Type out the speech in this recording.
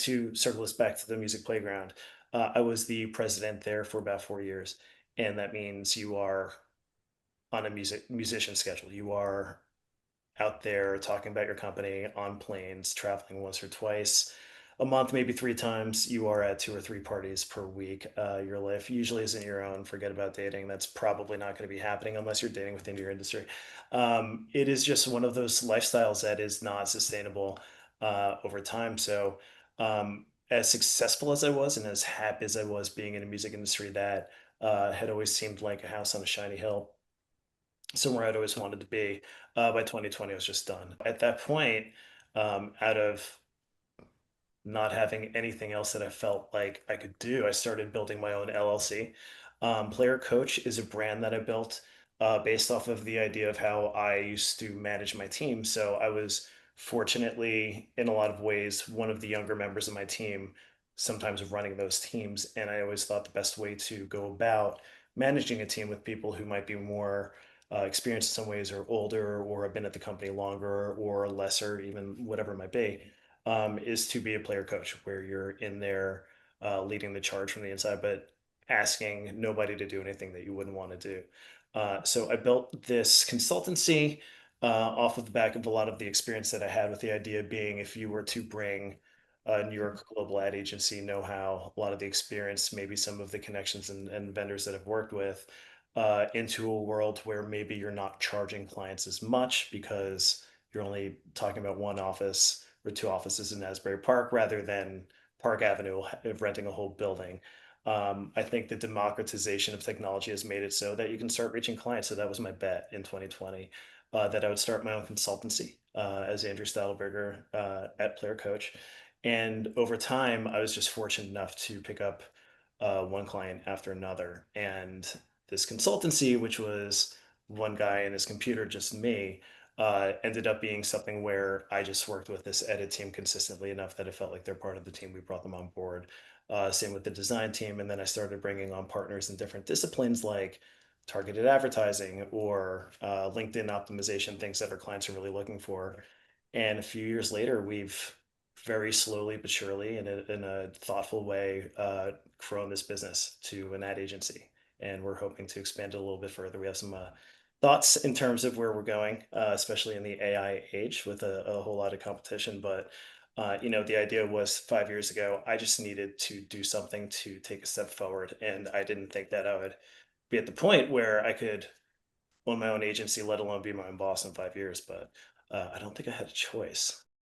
to circle this back to the music playground, I was the president there for about 4 years, and that means you are on a musician schedule. You are out there talking about your company on planes, traveling once or twice a month, maybe three times. You are at two or three parties per week. Your life usually isn't your own. Forget about dating. That's probably not going to be happening unless you're dating within your industry. It is just one of those lifestyles that is not sustainable over time. So, as successful as I was and as happy as I was being in a music industry that had always seemed like a house on a shiny hill, somewhere I'd always wanted to be. By 2020, I was just done. At that point, out of not having anything else that I felt like I could do, I started building my own LLC. Player Coach is a brand that I built based off of the idea of how I used to manage my team. So I was fortunately, in a lot of ways, one of the younger members of my team, sometimes running those teams. And I always thought the best way to go about managing a team with people who might be more experienced in some ways or older or have been at the company longer or lesser, even whatever it might be, is to be a player coach where you're in there leading the charge from the inside, but asking nobody to do anything that you wouldn't want to do. So I built this consultancy off of the back of a lot of the experience that I had with the idea being if you were to bring a New York global ad agency know-how, a lot of the experience, maybe some of the connections and vendors that I've worked with into a world where maybe you're not charging clients as much because you're only talking about one office or two offices in Asbury Park rather than Park Avenue renting a whole building. I think the democratization of technology has made it so that you can start reaching clients. So that was my bet in 2020, that I would start my own consultancy as Andrew Stadelberger at Player Coach. And over time, I was just fortunate enough to pick up one client after another. And this consultancy, which was one guy and his computer, just me, ended up being something where I just worked with this edit team consistently enough that it felt like they're part of the team. We brought them on board. Same with the design team. And then I started bringing on partners in different disciplines like targeted advertising or LinkedIn optimization, things that our clients are really looking for. And a few years later, we've very slowly but surely, in a thoughtful way, grown this business to an ad agency. And we're hoping to expand it a little bit further. We have some thoughts in terms of where we're going, especially in the AI age with a whole lot of competition. But the idea was 5 years ago, I just needed to do something to take a step forward, and I didn't think that I would be at the point where I could own my own agency, let alone be my own boss in 5 years. But I don't think I had a choice.